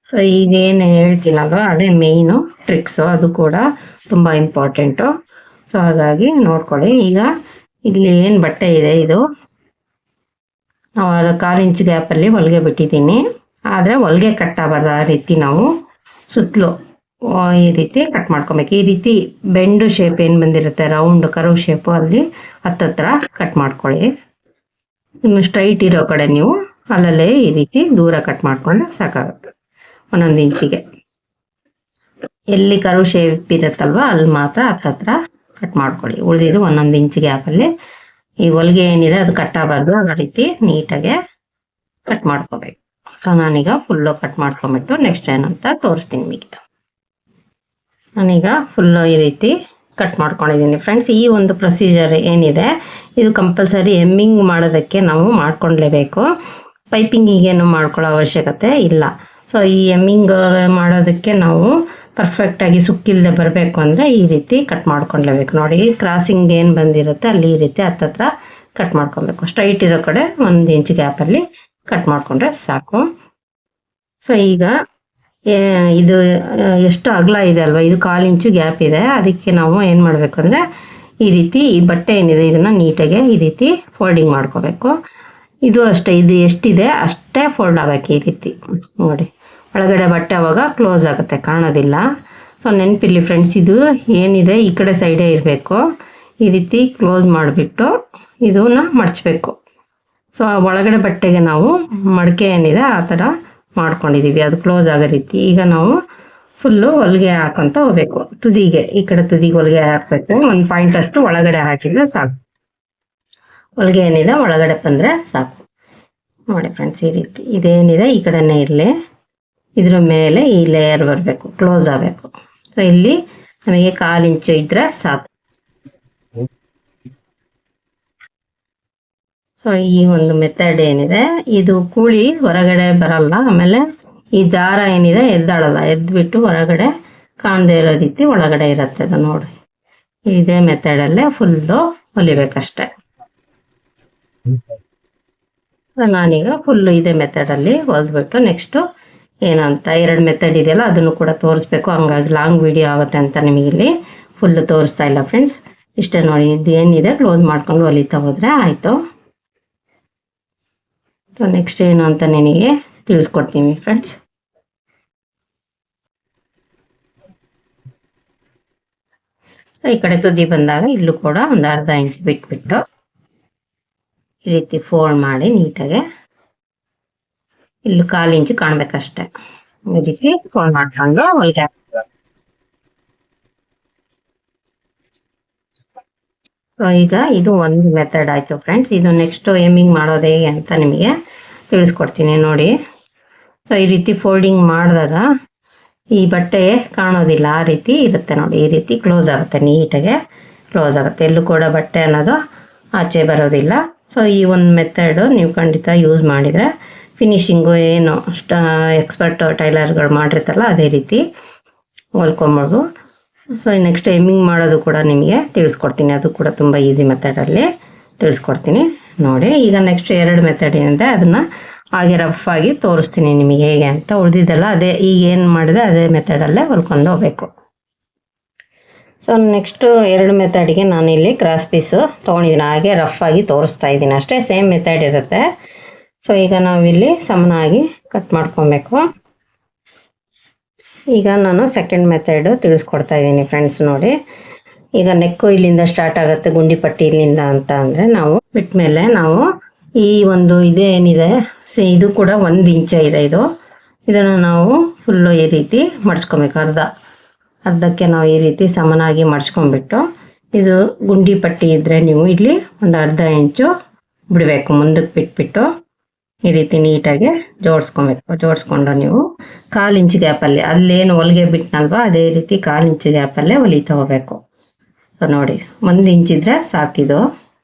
ಸೊ ಈಗೇನು ಹೇಳ್ತೀನಲ್ವ ಅದೇ ಮೇಯ್ನು ಟ್ರಿಕ್ಸು, ಅದು ಕೂಡ ತುಂಬ ಇಂಪಾರ್ಟೆಂಟು. ಸೊ ಹಾಗಾಗಿ ನೋಡ್ಕೊಳ್ಳಿ. ಈಗ ಇಲ್ಲಿ ಏನು ಬಟ್ಟೆ ಇದೆ ಇದು 1/4 ಇಂಚು ಗ್ಯಾಪಲ್ಲಿ ಹೊಲಿಗೆ ಬಿಟ್ಟಿದ್ದೀನಿ. ಆದರೆ ಹೊಲಿಗೆ ಕಟ್ ಆಗಬಾರ್ದು, ಆ ರೀತಿ ನಾವು ಸುತ್ತಲೂ ಈ ರೀತಿ ಕಟ್ ಮಾಡ್ಕೊಬೇಕು. ಈ ರೀತಿ ಬೆಂಡು ಶೇಪ್ ಏನು ಬಂದಿರುತ್ತೆ ರೌಂಡ್ ಕರ್ವ್ ಶೇಪು ಅಲ್ಲಿ ಹತ್ತತ್ರ ಕಟ್ ಮಾಡ್ಕೊಳ್ಳಿ. ಇನ್ನು ಸ್ಟ್ರೈಟ್ ಇರೋ ಕಡೆ ನೀವು ಅಲ್ಲಲ್ಲೇ ಈ ರೀತಿ ದೂರ ಕಟ್ ಮಾಡ್ಕೊಂಡ್ರೆ ಸಾಕಾಗುತ್ತೆ. 1 ಇಂಚಿಗೆ. ಎಲ್ಲಿ ಕರು ಶೇಪ್ ಇರುತ್ತಲ್ವ ಅಲ್ಲಿ ಮಾತ್ರ ಹತ್ತತ್ರ ಕಟ್ ಮಾಡ್ಕೊಳ್ಳಿ. ಉಳಿದಿದ್ದು 1 ಇಂಚ್ ಗ್ಯಾಪಲ್ಲಿ ಈ ಹೊಲಿಗೆ ಏನಿದೆ ಅದು ಕಟ್ ಆಗಬಾರ್ದು, ಆ ರೀತಿ ನೀಟಾಗೆ ಕಟ್ ಮಾಡ್ಕೋಬೇಕು. ಸೊ ನಾನೀಗ ಫುಲ್ಲು ಕಟ್ ಮಾಡ್ಕೊಂಬಿಟ್ಟು ನೆಕ್ಸ್ಟ್ ಏನಂತ ತೋರಿಸ್ತೀನಿ ನಿಮಗೆ. ನಾನೀಗ ಫುಲ್ಲು ಈ ರೀತಿ ಕಟ್ ಮಾಡ್ಕೊಂಡಿದ್ದೀನಿ ಫ್ರೆಂಡ್ಸ್. ಈ ಒಂದು ಪ್ರೊಸೀಜರ್ ಏನಿದೆ ಇದು ಕಂಪಲ್ಸರಿ ಎಮ್ಮಿಂಗ್ ಮಾಡೋದಕ್ಕೆ ನಾವು ಮಾಡ್ಕೊಳ್ಲೇಬೇಕು. ಪೈಪಿಂಗಿಗೇನು ಮಾಡ್ಕೊಳ್ಳೋ ಅವಶ್ಯಕತೆ ಇಲ್ಲ. ಸೊ ಈ ಎಮ್ಮಿಂಗ್ ಮಾಡೋದಕ್ಕೆ ನಾವು ಪರ್ಫೆಕ್ಟಾಗಿ ಸುಕ್ಕಿಲ್ಲದೆ ಬರಬೇಕು ಅಂದರೆ ಈ ರೀತಿ ಕಟ್ ಮಾಡ್ಕೊಳ್ಲೇಬೇಕು. ನೋಡಿ ಕ್ರಾಸಿಂಗ್ ಏನು ಬಂದಿರುತ್ತೆ ಅಲ್ಲಿ ಈ ರೀತಿ ಹತ್ತತ್ರ ಕಟ್ ಮಾಡ್ಕೊಬೇಕು. ಸ್ಟ್ರೈಟ್ ಇರೋ ಕಡೆ 1 ಇಂಚ್ ಗ್ಯಾಪಲ್ಲಿ ಕಟ್ ಮಾಡಿಕೊಂಡ್ರೆ ಸಾಕು. ಸೊ ಈಗ ಇದು ಎಷ್ಟು ಅಗಲ ಇದೆ ಅಲ್ವಾ, ಇದು 1/4 ಇಂಚು ಗ್ಯಾಪ್ ಇದೆ. ಅದಕ್ಕೆ ನಾವು ಏನು ಮಾಡಬೇಕು ಅಂದರೆ ಈ ರೀತಿ ಈ ಬಟ್ಟೆ ಏನಿದೆ ಇದನ್ನು ನೀಟಾಗೆ ಈ ರೀತಿ ಫೋಲ್ಡಿಂಗ್ ಮಾಡ್ಕೋಬೇಕು. ಇದು ಅಷ್ಟೇ, ಇದು ಎಷ್ಟಿದೆ ಅಷ್ಟೇ ಫೋಲ್ಡ್ ಆಗಬೇಕು ಈ ರೀತಿ. ನೋಡಿ ಒಳಗಡೆ ಬಟ್ಟೆ ಅವಾಗ ಕ್ಲೋಸ್ ಆಗುತ್ತೆ, ಕಾಣೋದಿಲ್ಲ. ಸೊ ನೆನಪಿರಲಿ ಫ್ರೆಂಡ್ಸ್, ಇದು ಏನಿದೆ ಈ ಕಡೆ ಸೈಡೇ ಇರಬೇಕು. ಈ ರೀತಿ ಕ್ಲೋಸ್ ಮಾಡಿಬಿಟ್ಟು ಇದನ್ನ ಮಡಚಬೇಕು. ಸೊ ಒಳಗಡೆ ಬಟ್ಟೆಗೆ ನಾವು ಮಡಕೆ ಏನಿದೆ ಆ ಥರ ಮಾಡ್ಕೊಂಡಿದ್ದೀವಿ, ಅದು ಕ್ಲೋಸ್ ಆಗೋ ರೀತಿ. ಈಗ ನಾವು ಫುಲ್ಲು ಹೊಲಿಗೆ ಹಾಕೊಂತ ಹೋಗ್ಬೇಕು. ತುದಿಗೆ ಈ ಕಡೆ ತುದಿಗೆ ಹೊಲಿಗೆ ಹಾಕಬೇಕು. 1 ಪಾಯಿಂಟ್ ಅಷ್ಟು ಒಳಗಡೆ ಹಾಕಿದರೆ ಸಾಕು. ಹೊಲಿಗೆ ಏನಿದೆ ಒಳಗಡೆ ಬಂದರೆ ಸಾಕು. ನೋಡಿ ಫ್ರೆಂಡ್ಸ್, ಈ ರೀತಿ ಇದೇನಿದೆ ಈ ಕಡೆನೇ ಇರಲಿ, ಇದ್ರ ಮೇಲೆ ಈ ಲೇಯರ್ ಬರಬೇಕು, ಕ್ಲೋಸ್ ಆಗಬೇಕು. ಸೊ ಇಲ್ಲಿ ನಮಗೆ 1/4 ಇಂಚು ಇದ್ರೆ ಸಾಕು. ಸೊ ಈ ಒಂದು ಮೆಥಡ್ ಏನಿದೆ ಇದು ಕೂಳಿ ಹೊರಗಡೆ ಬರಲ್ಲ. ಆಮೇಲೆ ಈ ದಾರ ಏನಿದೆ ಎದ್ದಾಳಲ್ಲ, ಎದ್ಬಿಟ್ಟು ಹೊರಗಡೆ ಕಾಣದೇ ಇರೋ ರೀತಿ ಒಳಗಡೆ ಇರುತ್ತೆ. ಅದು ನೋಡಿ ಇದೇ ಮೆಥಡಲ್ಲೇ ಫುಲ್ಲು ಹೊಲಿಬೇಕಷ್ಟೆ. ನಾನೀಗ ಫುಲ್ಲು ಇದೇ ಮೆಥಡಲ್ಲಿ ಹೊಲಿದ್ಬಿಟ್ಟು ನೆಕ್ಸ್ಟು ಏನಂತ 2 ಮೆಥಡ್ ಇದೆಯಲ್ಲ ಅದನ್ನು ಕೂಡ ತೋರಿಸ್ಬೇಕು. ಹಂಗಾಗಿ ಲಾಂಗ್ ವಿಡಿಯೋ ಆಗುತ್ತೆ ಅಂತ ನಿಮಗಿಲ್ಲಿ ಫುಲ್ಲು ತೋರಿಸ್ತಾ ಇಲ್ಲ ಫ್ರೆಂಡ್ಸ್. ಇಷ್ಟೇ ನೋಡಿ, ಇದೇನಿದೆ ಕ್ಲೋಸ್ ಮಾಡ್ಕೊಂಡು ಹೊಲಿತಾ ಹೋದರೆ ಆಯಿತು. ಸೊ ನೆಕ್ಸ್ಟ್ ಏನು ಅಂತ ನಿನಗೆ ತಿಳಿಸ್ಕೊಡ್ತೀನಿ ಫ್ರೆಂಡ್ಸ್. ಸೊ ಈ ಕಡೆ ತುದಿ ಬಂದಾಗ ಇಲ್ಲೂ ಕೂಡ ಒಂದು 1/2 ಇಂಚ್ ಬಿಟ್ಬಿಟ್ಟು ಈ ರೀತಿ ಫೋಲ್ಡ್ ಮಾಡಿ ನೀಟಾಗೆ ಇಲ್ಲೂ 1/4 ಇಂಚು ಕಾಣ್ಬೇಕಷ್ಟೆ. ಈ ರೀತಿ ಫೋಲ್ಡ್ ಮಾಡ್ಕೊಂಡು ಹೊಲಿಗೆ ಹಾಕ್ಬೇಕು. ಸೊ ಈಗ ಇದು ಒಂದು ಮೆಥಡ್ ಆಯಿತು ಫ್ರೆಂಡ್ಸ್. ಇದು ನೆಕ್ಸ್ಟ್ ಎಮ್ಮಿಂಗ್ ಮಾಡೋದು ಹೇಗೆ ಅಂತ ನಿಮಗೆ ತಿಳಿಸ್ಕೊಡ್ತೀನಿ ನೋಡಿ. ಸೊ ಈ ರೀತಿ ಫೋಲ್ಡಿಂಗ್ ಮಾಡಿದಾಗ ಈ ಬಟ್ಟೆ ಕಾಣೋದಿಲ್ಲ, ಆ ರೀತಿ ಇರುತ್ತೆ ನೋಡಿ. ಈ ರೀತಿ ಕ್ಲೋಸ್ ಆಗುತ್ತೆ, ನೀಟಾಗೆ ಕ್ಲೋಸ್ ಆಗುತ್ತೆ, ಎಲ್ಲೂ ಕೂಡ ಬಟ್ಟೆ ಅನ್ನೋದು ಆಚೆ ಬರೋದಿಲ್ಲ. ಸೊ ಈ ಒಂದು ಮೆಥಡು ನೀವು ಖಂಡಿತ ಯೂಸ್ ಮಾಡಿದರೆ ಫಿನಿಶಿಂಗು ಏನು ಎಕ್ಸ್ಪರ್ಟ್ ಟೈಲರ್ಗಳು ಮಾಡಿರ್ತಾರಲ್ಲ ಅದೇ ರೀತಿ ಹೊಲ್ಕೊಂಬೋದು. ಸೊ ನೆಕ್ಸ್ಟ್ ಎಮ್ಮಿಂಗ್ ಮಾಡೋದು ಕೂಡ ನಿಮಗೆ ತಿಳಿಸ್ಕೊಡ್ತೀನಿ, ಅದು ಕೂಡ ತುಂಬ ಈಸಿ ಮೆಥಡಲ್ಲಿ ತಿಳಿಸ್ಕೊಡ್ತೀನಿ ನೋಡಿ. ಈಗ ನೆಕ್ಸ್ಟ್ 2 ಮೆಥಡ್ ಏನಿದೆ ಅದನ್ನು ಹಾಗೆ ರಫ್ ಆಗಿ ತೋರಿಸ್ತೀನಿ ನಿಮಗೆ ಹೇಗೆ ಅಂತ. ಉಳಿದಿದ್ದೆಲ್ಲ ಅದೇ ಈಗ ಏನು ಮಾಡಿದೆ ಅದೇ ಮೆಥಡಲ್ಲೇ ಹೊಲ್ಕೊಂಡು ಹೋಗಬೇಕು. ಸೊ ನೆಕ್ಸ್ಟು 2 ಮೆಥಡಿಗೆ ನಾನಿಲ್ಲಿ ಕ್ರಾಸ್ ಪೀಸು ತೊಗೊಂಡಿದ್ದೀನಿ, ಹಾಗೆ ರಫ್ ಆಗಿ ತೋರಿಸ್ತಾ ಇದ್ದೀನಿ ಅಷ್ಟೇ, ಸೇಮ್ ಮೆಥಡ್ ಇರುತ್ತೆ. ಸೊ ಈಗ ನಾವಿಲ್ಲಿ ಸಮನಾಗಿ ಕಟ್ ಮಾಡ್ಕೊಬೇಕು. ಈಗ ನಾನು ಸೆಕೆಂಡ್ ಮೆಥಡು ತಿಳಿಸ್ಕೊಡ್ತಾ ಇದ್ದೀನಿ ಫ್ರೆಂಡ್ಸ್ ನೋಡಿ. ಈಗ ನೆಕ್ಕು ಇಲ್ಲಿಂದ ಸ್ಟಾರ್ಟ್ ಆಗುತ್ತೆ, ಗುಂಡಿ ಪಟ್ಟಿ ಇಲ್ಲಿಂದ ಅಂತ ಅಂದರೆ ನಾವು ಬಿಟ್ಟ ಮೇಲೆ ನಾವು ಈ ಒಂದು ಇದೇನಿದೆ ಇದು ಕೂಡ 1 ಇಂಚೆ ಇದೆ. ಇದನ್ನು ನಾವು ಫುಲ್ಲು ಈ ರೀತಿ ಮಡ್ಚ್ಕೊಬೇಕು. ಅರ್ಧಕ್ಕೆ ನಾವು ಈ ರೀತಿ ಸಮನಾಗಿ ಮಡ್ಚ್ಕೊಂಡ್ಬಿಟ್ಟು ಇದು ಗುಂಡಿ ಪಟ್ಟಿ ಇದ್ದರೆ ನೀವು ಇಲ್ಲಿ ಒಂದು 1/2 ಇಂಚು ಬಿಡಬೇಕು, ಮುಂದಕ್ಕೆ ಬಿಟ್ಬಿಟ್ಟು ಈ ರೀತಿ ನೀಟಾಗಿ ಜೋಡಿಸ್ಕೊಬೇಕು. ಜೋಡಿಸ್ಕೊಂಡು ನೀವು 1/4 ಇಂಚ್ ಗ್ಯಾಪಲ್ಲಿ ಅಲ್ಲೇನು ಹೊಲಿಗೆ ಬಿಟ್ಟನಲ್ವ ಅದೇ ರೀತಿ 1/4 ಇಂಚ್ ಗ್ಯಾಪಲ್ಲೇ ಹೊಲಿತಾ ಹೋಗಬೇಕು. ಸೊ ನೋಡಿ 1 ಇಂಚ್ ಇದ್ರೆ ಸಾಕಿದು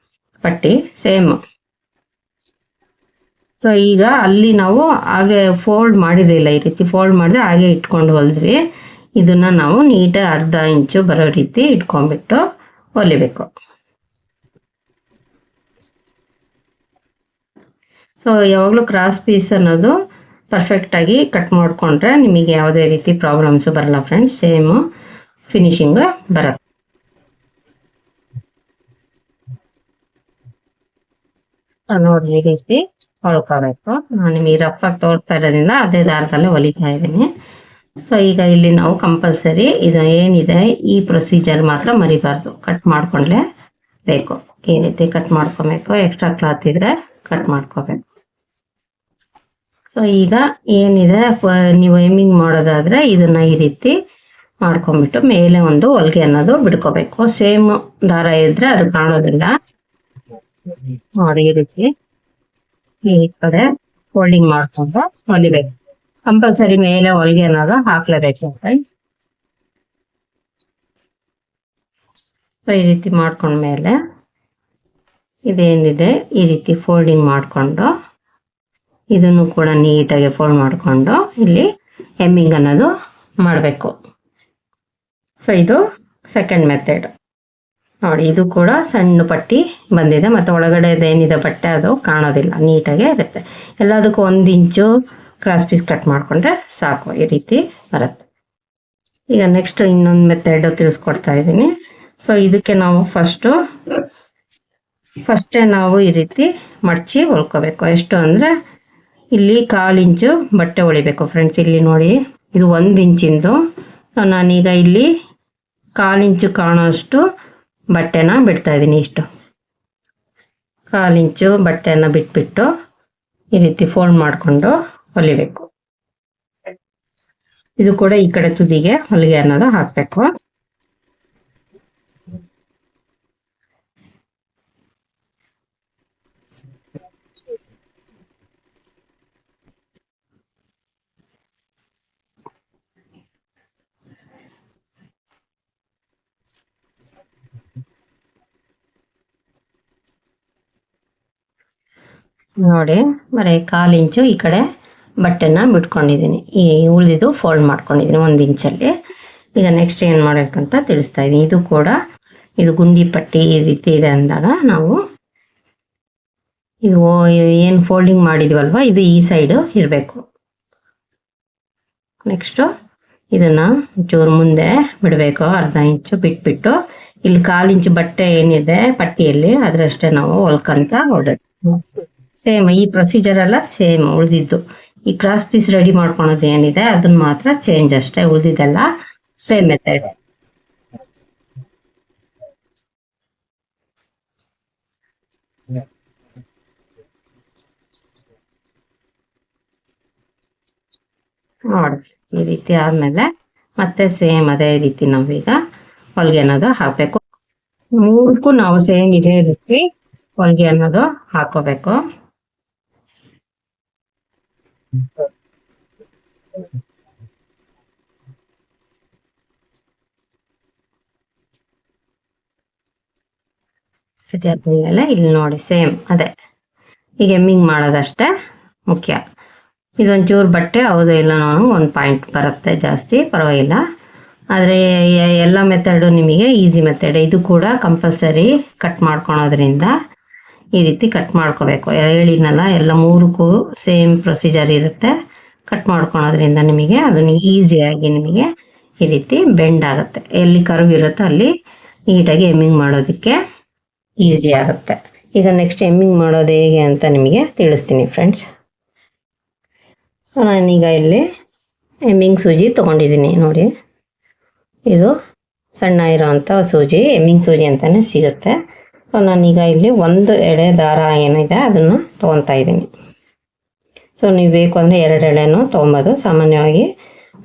ಪಟ್ಟಿ ಸೇಮ್. ಸೊ ಈಗ ಅಲ್ಲಿ ನಾವು ಹಾಗೆ ಫೋಲ್ಡ್ ಮಾಡಿರಲಿಲ್ಲ, ಈ ರೀತಿ ಫೋಲ್ಡ್ ಮಾಡಿದೆ ಹಾಗೆ ಇಟ್ಕೊಂಡು ಹೊಲಿದ್ವಿ. ಇದನ್ನು ನಾವು ನೀಟಾಗಿ 1/2 ಇಂಚು ಬರೋ ರೀತಿ ಇಟ್ಕೊಂಡ್ಬಿಟ್ಟು ಹೊಲಿಬೇಕು. ಸೊ ಯಾವಾಗಲೂ ಕ್ರಾಸ್ ಪೀಸ್ ಅನ್ನೋದು ಪರ್ಫೆಕ್ಟಾಗಿ ಕಟ್ ಮಾಡಿಕೊಂಡ್ರೆ ನಿಮಗೆ ಯಾವುದೇ ರೀತಿ ಪ್ರಾಬ್ಲಮ್ಸು ಬರಲ್ಲ ಫ್ರೆಂಡ್ಸ್, ಸೇಮು ಫಿನಿಶಿಂಗ್ ಬರುತ್ತೆ. ನೋಡಿ ಈ ರೀತಿ ಹೊಲ್ಕೋಬೇಕು. ನಾನು ನಿಮಗೆ ರಫಾಗಿ ತೋರಿಸ್ತಾ ಇರೋದ್ರಿಂದ ಅದೇ ದಾರದಲ್ಲೇ ಹೊಲಿತಾ ಇದ್ದೀನಿ. ಸೊ ಈಗ ಇಲ್ಲಿ ನಾವು ಕಂಪಲ್ಸರಿ ಇದು ಏನಿದೆ ಈ ಪ್ರೊಸೀಜರ್ ಮಾತ್ರ ಮರಿಬಾರ್ದು, ಕಟ್ ಮಾಡ್ಕೊಂಡ್ಲೇ ಬೇಕು. ಈ ರೀತಿ ಕಟ್ ಮಾಡ್ಕೊಬೇಕು, ಎಕ್ಸ್ಟ್ರಾ ಕ್ಲಾತ್ ಇದ್ರೆ ಕಟ್ ಮಾಡ್ಕೋಬೇಕು. ಸೊ ಈಗ ಏನಿದೆ ನೀವು ಎಮ್ಮಿಂಗ್ ಮಾಡೋದಾದ್ರೆ ಇದನ್ನ ಈ ರೀತಿ ಮಾಡ್ಕೊಂಡ್ಬಿಟ್ಟು ಮೇಲೆ ಒಂದು ಹೊಲಿಗೆ ಅನ್ನೋದು ಬಿಡ್ಕೋಬೇಕು. ಸೇಮ್ ದಾರ ಇದ್ರೆ ಅದು ಕಾಣೋದಿಲ್ಲ ನೋಡಿ. ಈ ರೀತಿ ಈ ಕಡೆ ಫೋಲ್ಡಿಂಗ್ ಮಾಡ್ಕೊಂಡು ಹೊಲಿಬೇಕು. ಕಂಪಲ್ಸರಿ ಮೇಲೆ ಹೊಲಿಗೆ ಅನ್ನೋದು ಹಾಕ್ಲೇಬೇಕು ಫ್ರೆಂಡ್ಸ್. ಸೊ ಈ ರೀತಿ ಮಾಡ್ಕೊಂಡ್ಮೇಲೆ ಇದೇನಿದೆ ಈ ರೀತಿ ಫೋಲ್ಡಿಂಗ್ ಮಾಡಿಕೊಂಡು ಇದನ್ನು ಕೂಡ ನೀಟಾಗಿ ಫೋಲ್ಡ್ ಮಾಡಿಕೊಂಡು ಇಲ್ಲಿ ಎಮ್ಮಿಂಗ್ ಅನ್ನೋದು ಮಾಡಬೇಕು. ಸೊ ಇದು ಸೆಕೆಂಡ್ ಮೆಥಡ್ ನೋಡಿ. ಇದು ಕೂಡ ಸಣ್ಣ ಪಟ್ಟಿ ಬಂದಿದೆ ಮತ್ತು ಒಳಗಡೆದೇನಿದೆ ಬಟ್ಟೆ ಅದು ಕಾಣೋದಿಲ್ಲ, ನೀಟಾಗೆ ಇರುತ್ತೆ. ಎಲ್ಲದಕ್ಕೂ 1 ಇಂಚು ಕ್ರಾಸ್ ಪೀಸ್ ಕಟ್ ಮಾಡಿಕೊಂಡ್ರೆ ಸಾಕು, ಈ ರೀತಿ ಬರುತ್ತೆ. ಈಗ ನೆಕ್ಸ್ಟ್ ಇನ್ನೊಂದು ಮೆಥಡ್ ತಿಳಿಸ್ಕೊಡ್ತಾ ಇದ್ದೀನಿ. ಸೊ ಇದಕ್ಕೆ ನಾವು ಫಸ್ಟೇ ನಾವು ಈ ರೀತಿ ಮಡಚಿ ಹೊಲ್ಕೋಬೇಕು. ಎಷ್ಟು ಅಂದರೆ ಇಲ್ಲಿ 1/4 ಇಂಚು ಬಟ್ಟೆ ಹೊಳಿಬೇಕು ಫ್ರೆಂಡ್ಸ್. ಇಲ್ಲಿ ನೋಡಿ ಇದು 1 ಇಂಚಿಂದು. ನಾನೀಗ ಇಲ್ಲಿ 1/4 ಇಂಚು ಕಾಣೋಷ್ಟು ಬಟ್ಟೆನ ಬಿಡ್ತಾ ಇದ್ದೀನಿ. ಇಷ್ಟು 1/4 ಇಂಚು ಬಟ್ಟೆನ ಬಿಟ್ಬಿಟ್ಟು ಈ ರೀತಿ ಫೋಲ್ಡ್ ಮಾಡಿಕೊಂಡು ಹೊಲಿಬೇಕು. ಇದು ಕೂಡ ಈ ಕಡೆ ತುದಿಗೆ ಹೊಲಿಗೆ ಅನ್ನೋದು ಹಾಕಬೇಕು. ನೋಡಿ ಬರೀ 1/4 ಇಂಚು ಈ ಕಡೆ ಬಟ್ಟೆನ ಬಿಟ್ಕೊಂಡಿದ್ದೀನಿ. ಈ ಉಳಿದಿದ್ದು ಫೋಲ್ಡ್ ಮಾಡ್ಕೊಂಡಿದ್ದೀನಿ 1 ಇಂಚಲ್ಲಿ. ಈಗ ನೆಕ್ಸ್ಟ್ ಏನು ಮಾಡಬೇಕಂತ ತಿಳಿಸ್ತಾ ಇದ್ದೀನಿ. ಇದು ಕೂಡ ಇದು ಗುಂಡಿ ಪಟ್ಟಿ ಈ ರೀತಿ ಇದೆ ಅಂದಾಗ ನಾವು ಇದು ಏನು ಫೋಲ್ಡಿಂಗ್ ಮಾಡಿದ್ವಲ್ವ ಇದು ಈ ಸೈಡು ಇರಬೇಕು. ನೆಕ್ಸ್ಟು ಇದನ್ನು ಚೂರು ಮುಂದೆ ಬಿಡಬೇಕು. 1/2 ಇಂಚು ಬಿಟ್ಬಿಟ್ಟು ಇಲ್ಲಿ 1/4 ಇಂಚು ಬಟ್ಟೆ ಏನಿದೆ ಪಟ್ಟಿಯಲ್ಲಿ ಅದರಷ್ಟೇ ನಾವು ಹೊಲ್ಕೊಂತ ಹೊರಡಬೇಕು. ಸೇಮ್ ಈ ಪ್ರೊಸೀಜರ್ ಎಲ್ಲ ಸೇಮ್ ಉಳಿದಿದ್ದು. ಈ ಕ್ರಾಸ್ ಪೀಸ್ ರೆಡಿ ಮಾಡ್ಕೊಳೋದು ಏನಿದೆ ಅದನ್ನ ಮಾತ್ರ ಚೇಂಜ್ ಅಷ್ಟೇ, ಉಳಿದಿದ್ದೆಲ್ಲ ಸೇಮ್ ಮೆಥಡ್. ನೋಡಿ ಈ ರೀತಿ ಆದ್ಮೇಲೆ ಮತ್ತೆ ಸೇಮ್ ಅದೇ ರೀತಿ ನಾವೀಗ ಹೊಲಿಗೆ ಅನ್ನೋದು ಹಾಕಬೇಕು. 3ಕ್ಕೂ ನಾವು ಸೇಮ್ ಇದೇ ರೀತಿ ಹೊಲಿಗೆ ಅನ್ನೋದು ಹಾಕೋಬೇಕು. ಆದ್ಮೇಲೆ ಇಲ್ಲಿ ನೋಡಿ ಸೇಮ್ ಅದೇ ಈಗ ಎಮ್ಮಿಂಗ್ ಮಾಡೋದಷ್ಟೇ ಮುಖ್ಯ. ಇದೊಂಚೂರು ಬಟ್ಟೆ ಹೌದು ಇಲ್ಲ ನಾನು 1 ಪಾಯಿಂಟ್ ಬರುತ್ತೆ, ಜಾಸ್ತಿ ಪರವಾಗಿಲ್ಲ. ಆದರೆ ಎಲ್ಲ ಮೆಥಡು ನಿಮಗೆ ಈಸಿ ಮೆಥಡ್. ಇದು ಕೂಡ ಕಂಪಲ್ಸರಿ ಕಟ್ ಮಾಡ್ಕೊಳೋದ್ರಿಂದ ಈ ರೀತಿ ಕಟ್ ಮಾಡ್ಕೋಬೇಕು. ಹೇಳಿದ್ನಲ್ಲ ಎಲ್ಲ 3ಕ್ಕೂ ಸೇಮ್ ಪ್ರೊಸೀಜರ್ ಇರುತ್ತೆ. ಕಟ್ ಮಾಡ್ಕೊಳೋದ್ರಿಂದ ನಿಮಗೆ ಅದನ್ನು ಈಸಿಯಾಗಿ ನಿಮಗೆ ಈ ರೀತಿ ಬೆಂಡ್ ಆಗುತ್ತೆ. ಎಲ್ಲಿ ಕರ್ವ್ ಇರುತ್ತೋ ಅಲ್ಲಿ ನೀಟಾಗಿ ಎಮ್ಮಿಂಗ್ ಮಾಡೋದಕ್ಕೆ ಈಸಿ ಆಗುತ್ತೆ. ಈಗ ನೆಕ್ಸ್ಟ್ ಎಮ್ಮಿಂಗ್ ಮಾಡೋದು ಹೇಗೆ ಅಂತ ನಿಮಗೆ ತಿಳಿಸ್ತೀನಿ ಫ್ರೆಂಡ್ಸ್. ನಾನೀಗ ಇಲ್ಲಿ ಎಮ್ಮಿಂಗ್ ಸೂಜಿ ತೊಗೊಂಡಿದ್ದೀನಿ ನೋಡಿ. ಇದು ಸಣ್ಣ ಇರೋವಂಥ ಸೂಜಿ, ಎಮ್ಮಿಂಗ್ ಸೂಜಿ ಅಂತಲೇ ಸಿಗುತ್ತೆ. ನಾನೀಗ ಇಲ್ಲಿ 1 ಎಳೆ ದಾರ ಏನಿದೆ ಅದನ್ನು ತೊಗೊತಾ ಇದ್ದೀನಿ. ಸೊ ನೀವು ಬೇಕು ಅಂದರೆ 2 ಎಳೆನೂ ತೊಗೊಬೋದು. ಸಾಮಾನ್ಯವಾಗಿ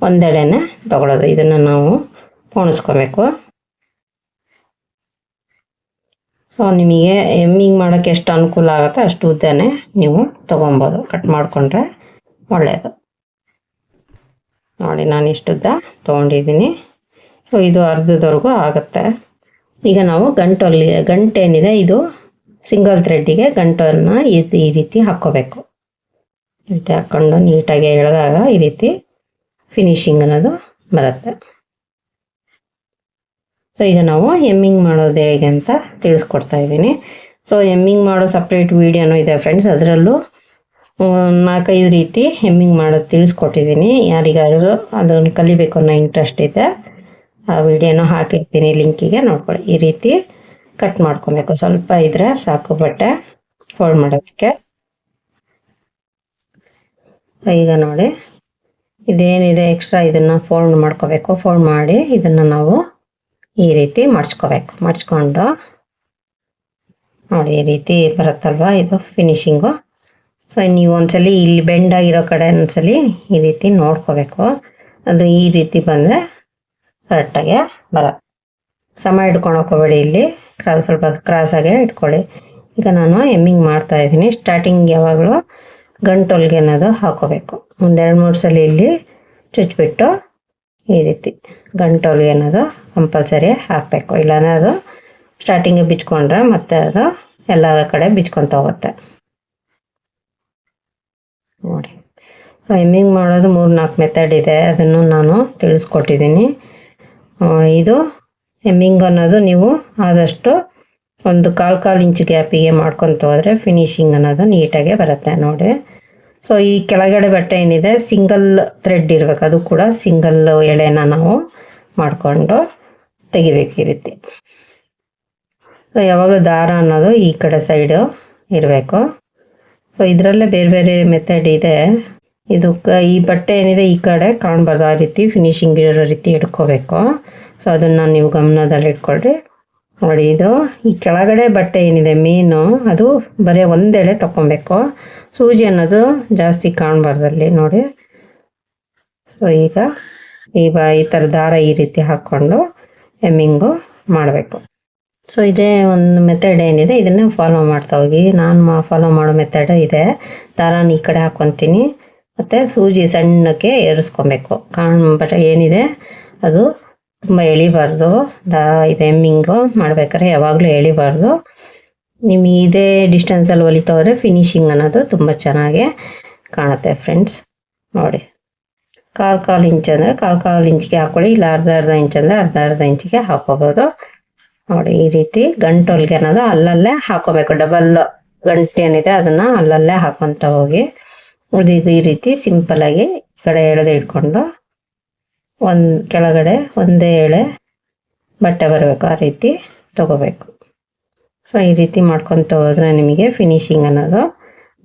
1 ಎಳೆನೇ ತೊಗೊಳೋದು. ಇದನ್ನು ನಾವು ಪೋಣಿಸ್ಕೋಬೇಕು. ಸೊ ನಿಮಗೆ ಎಮ್ಮಿಂಗ್ ಮಾಡೋಕ್ಕೆ ಎಷ್ಟು ಅನುಕೂಲ ಆಗುತ್ತೋ ಅಷ್ಟು ಉದ್ದನೇ ನೀವು ತೊಗೊಬೋದು. ಕಟ್ ಮಾಡಿಕೊಂಡ್ರೆ ಒಳ್ಳೆಯದು. ನೋಡಿ ನಾನು ಇಷ್ಟು ಉದ್ದ ತೊಗೊಂಡಿದ್ದೀನಿ. ಸೊ ಇದು ಅರ್ಧದವರೆಗೂ ಆಗುತ್ತೆ. ಈಗ ನಾವು ಗಂಟೇನಿದೆ ಇದು ಸಿಂಗಲ್ ಥ್ರೆಡ್ಡಿಗೆ ಗಂಟನ್ನು ಈ ರೀತಿ ಹಾಕ್ಕೋಬೇಕು. ಈ ರೀತಿ ಹಾಕ್ಕೊಂಡು ನೀಟಾಗಿ ಎಳೆದಾಗ ಈ ರೀತಿ ಫಿನಿಶಿಂಗ್ ಅನ್ನೋದು ಬರುತ್ತೆ. ಸೊ ಈಗ ನಾವು ಎಮ್ಮಿಂಗ್ ಮಾಡೋದು ಹೇಗೆ ಅಂತ ತಿಳಿಸ್ಕೊಡ್ತಾ ಇದ್ದೀನಿ. ಸೊ ಎಮ್ಮಿಂಗ್ ಮಾಡೋ ಸಪ್ರೇಟ್ ವೀಡಿಯೋನೂ ಇದೆ ಫ್ರೆಂಡ್ಸ್. ಅದರಲ್ಲೂ 4-5 ರೀತಿ ಎಮ್ಮಿಂಗ್ ಮಾಡೋದು ತಿಳಿಸ್ಕೊಟ್ಟಿದ್ದೀನಿ. ಯಾರಿಗಾದರೂ ಅದನ್ನು ಕಲಿಬೇಕು ಅನ್ನೋ ಇಂಟ್ರೆಸ್ಟ್ ಇದೆ ಆ ವಿಡಿಯೋನ ಹಾಕಿರ್ತೀನಿ ಲಿಂಕಿಗೆ, ನೋಡ್ಕೊಳ್ಳಿ. ಈ ರೀತಿ ಕಟ್ ಮಾಡ್ಕೊಬೇಕು. ಸ್ವಲ್ಪ ಇದ್ರೆ ಸಾಕು ಬಟ್ಟೆ ಫೋಲ್ಡ್ ಮಾಡೋದಕ್ಕೆ. ಈಗ ನೋಡಿ ಇದೇನಿದೆ ಎಕ್ಸ್ಟ್ರಾ ಇದನ್ನು ಫೋಲ್ಡ್ ಮಾಡ್ಕೋಬೇಕು. ಫೋಲ್ಡ್ ಮಾಡಿ ಇದನ್ನು ನಾವು ಈ ರೀತಿ ಮಡ್ಚ್ಕೋಬೇಕು. ಮಡ್ಚ್ಕೊಂಡು ನೋಡಿ ಈ ರೀತಿ ಬರುತ್ತಲ್ವ ಇದು ಫಿನಿಶಿಂಗು. ಸೊ ನೀವು ಒಂದ್ಸಲಿ ಇಲ್ಲಿ ಬೆಂಡಾಗಿರೋ ಕಡೆ ಒಂದ್ಸಲಿ ಈ ರೀತಿ ನೋಡ್ಕೋಬೇಕು. ಅದು ಈ ರೀತಿ ಬಂದರೆ ಕರೆಕ್ಟಾಗೆ ಬರುತ್ತೆ. ಸಮ ಇಟ್ಕೊಳಕ್ಕೆ ಹೋಗಬೇಡಿ, ಇಲ್ಲಿ ಸ್ವಲ್ಪ ಕ್ರಾಸಾಗೆ ಇಟ್ಕೊಳ್ಳಿ. ಈಗ ನಾನು ಎಮ್ಮಿಂಗ್ ಮಾಡ್ತಾಯಿದ್ದೀನಿ. ಸ್ಟಾರ್ಟಿಂಗ್ ಯಾವಾಗಲೂ ಗಂಟು ಹೊಲಿಗೆ ಅನ್ನೋದು ಹಾಕೋಬೇಕು. ಒಂದು 2-3 ಸಲ ಇಲ್ಲಿ ಚುಚ್ಚಿಬಿಟ್ಟು ಈ ರೀತಿ ಗಂಟು ಹೊಲಿಗೆ ಅನ್ನೋದು ಕಂಪಲ್ಸರಿ ಹಾಕಬೇಕು. ಇಲ್ಲಾಂದರೆ ಅದು ಸ್ಟಾರ್ಟಿಂಗಿಗೆ ಬಿಚ್ಕೊಂಡ್ರೆ ಮತ್ತೆ ಅದು ಎಲ್ಲ ಕಡೆ ಬಿಚ್ಕೊತ ಹೋಗುತ್ತೆ ನೋಡಿ. ಸೊ ಎಮ್ಮಿಂಗ್ ಮಾಡೋದು 3-4 ಮೆಥಡ್ ಇದೆ, ಅದನ್ನು ನಾನು ತಿಳಿಸ್ಕೊಟ್ಟಿದ್ದೀನಿ. ಇದು ಎಮ್ಮಿಂಗ್ ಅನ್ನೋದು ನೀವು ಆದಷ್ಟು ಒಂದು 1/4 ಇಂಚ್ ಗ್ಯಾಪಿಗೆ ಮಾಡ್ಕೊತ ಹೋದರೆ ಫಿನಿಶಿಂಗ್ ಅನ್ನೋದು ನೀಟಾಗೆ ಬರುತ್ತೆ ನೋಡಿ. ಸೊ ಈ ಕೆಳಗಡೆ ಬಟ್ಟೆ ಏನಿದೆ ಸಿಂಗಲ್ ಥ್ರೆಡ್ ಇರಬೇಕು, ಅದು ಕೂಡ ಸಿಂಗಲ್ ಎಳೆನ ನಾವು ಮಾಡಿಕೊಂಡು ತೆಗಿಬೇಕು ಈ ರೀತಿ. ಸೊ ಯಾವಾಗಲೂ ದಾರ ಅನ್ನೋದು ಈ ಕಡೆ ಸೈಡು ಇರಬೇಕು. ಸೊ ಇದರಲ್ಲೇ ಬೇರೆ ಬೇರೆ ಮೆಥಡ್ ಇದೆ. ಇದು ಈ ಬಟ್ಟೆ ಏನಿದೆ ಈ ಕಡೆ ಕಾಣಬಾರ್ದು, ಆ ರೀತಿ ಫಿನಿಶಿಂಗ್ ಇರೋ ರೀತಿ ಇಟ್ಕೋಬೇಕು. ಸೊ ಅದನ್ನು ನೀವು ಗಮನದಲ್ಲಿ ಇಟ್ಕೊಳ್ರಿ ನೋಡಿ. ಇದು ಈ ಕೆಳಗಡೆ ಬಟ್ಟೆ ಏನಿದೆ ಮೇನು, ಅದು ಬರೀ ಒಂದೆಳೆ ತಗೊಬೇಕು. ಸೂಜಿ ಅನ್ನೋದು ಜಾಸ್ತಿ ಕಾಣಬಾರ್ದಲ್ಲಿ ನೋಡಿ. ಸೊ ಈಗ ಈ ಥರ ದಾರ ಈ ರೀತಿ ಹಾಕ್ಕೊಂಡು ಎಮ್ಮಿಂಗು ಮಾಡಬೇಕು. ಸೊ ಇದೇ ಒಂದು ಮೆಥಡ್ ಏನಿದೆ ಇದನ್ನೇ ಫಾಲೋ ಮಾಡ್ತಾ ಹೋಗಿ. ನಾನು ಫಾಲೋ ಮಾಡೋ ಮೆಥಡ್ ಇದೆ. ದಾರಾನ ಈ ಕಡೆ ಹಾಕ್ಕೊತೀನಿ ಮತ್ತು ಸೂಜಿ ಸಣ್ಣಕ್ಕೆ ಏರಿಸ್ಕೊಬೇಕು. ಬಟ್ ಏನಿದೆ ಅದು ತುಂಬ ಎಳಿಬಾರ್ದು. ಇದು ಎಮ್ಮಿಂಗು ಮಾಡ್ಬೇಕಾದ್ರೆ ಯಾವಾಗಲೂ ಎಳಿಬಾರ್ದು. ನಿಮಗೆ ಇದೇ ಡಿಸ್ಟೆನ್ಸಲ್ಲಿ ಹೊಲಿತಾ ಹೋದರೆ ಫಿನಿಶಿಂಗ್ ಅನ್ನೋದು ತುಂಬ ಚೆನ್ನಾಗಿ ಕಾಣುತ್ತೆ ಫ್ರೆಂಡ್ಸ್ ನೋಡಿ. 1/4 ಇಂಚ್ ಅಂದರೆ 1/4 ಇಂಚಿಗೆ ಹಾಕ್ಕೊಳ್ಳಿ, ಇಲ್ಲ ಅರ್ಧ ಇಂಚ್ ಅಂದರೆ ಅರ್ಧ ಇಂಚಿಗೆ ಹಾಕೋಬೋದು ನೋಡಿ. ಈ ರೀತಿ ಗಂಟು ಹೊಲಿಗೆ ಅನ್ನೋದು ಅಲ್ಲಲ್ಲೇ ಹಾಕೋಬೇಕು. ಡಬಲ್ ಗಂಟು ಏನಿದೆ ಅದನ್ನು ಅಲ್ಲಲ್ಲೇ ಹಾಕೊತ ಹೋಗಿ. ಇದು ಈ ರೀತಿ ಸಿಂಪಲ್ಲಾಗಿ ಈ ಕಡೆ ಎಳೆದು ಇಟ್ಕೊಂಡು ಕೆಳಗಡೆ ಒಂದೇ ಎಳೆ ಬಟ್ಟೆ ಬರಬೇಕು, ಆ ರೀತಿ ತಗೋಬೇಕು. ಸೊ ಈ ರೀತಿ ಮಾಡ್ಕೊತ ಹೋದರೆ ನಿಮಗೆ ಫಿನಿಶಿಂಗ್ ಅನ್ನೋದು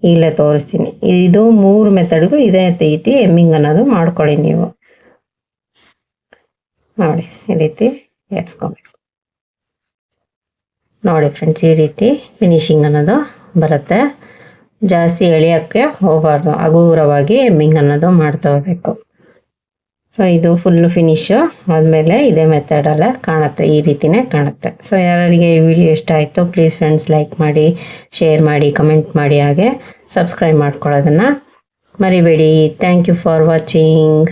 ಇಲ್ಲೇ ತೋರಿಸ್ತೀನಿ. ಇದು 3 ಮೆಥಡ್ಗೂ ಇದೇ ರೀತಿ ಎಮ್ಮಿಂಗ್ ಅನ್ನೋದು ಮಾಡ್ಕೊಳ್ಳಿ ನೀವು ನೋಡಿ. ಈ ರೀತಿ ಎಡ್ಸ್ಕೊಬೇಕು ನೋಡಿ ಫ್ರೆಂಡ್ಸ್. ಈ ರೀತಿ ಫಿನಿಶಿಂಗ್ ಅನ್ನೋದು ಬರುತ್ತೆ. ಜಾಸ್ತಿ ಎಳೆಯೋಕ್ಕೆ ಹೋಗಬಾರ್ದು, ಹಗುರವಾಗಿ ಎಮ್ಮಿಂಗ್ ಅನ್ನೋದು ಮಾಡ್ತಾ ಹೋಗಬೇಕು. ಸೊ ಇದು ಫುಲ್ಲು ಫಿನಿಶು ಆದಮೇಲೆ ಇದೇ ಮೆಥಡಲ್ಲೇ ಕಾಣುತ್ತೆ, ಈ ರೀತಿಯೇ ಕಾಣುತ್ತೆ. ಸೊ ಯಾರಿಗೆ ಈ ವಿಡಿಯೋ ಇಷ್ಟ ಆಯಿತು ಪ್ಲೀಸ್ ಫ್ರೆಂಡ್ಸ್ ಲೈಕ್ ಮಾಡಿ, ಶೇರ್ ಮಾಡಿ, ಕಮೆಂಟ್ ಮಾಡಿ, ಹಾಗೆ ಸಬ್ಸ್ಕ್ರೈಬ್ ಮಾಡ್ಕೊಳ್ಳೋದನ್ನು ಮರಿಬೇಡಿ. Thank you for watching.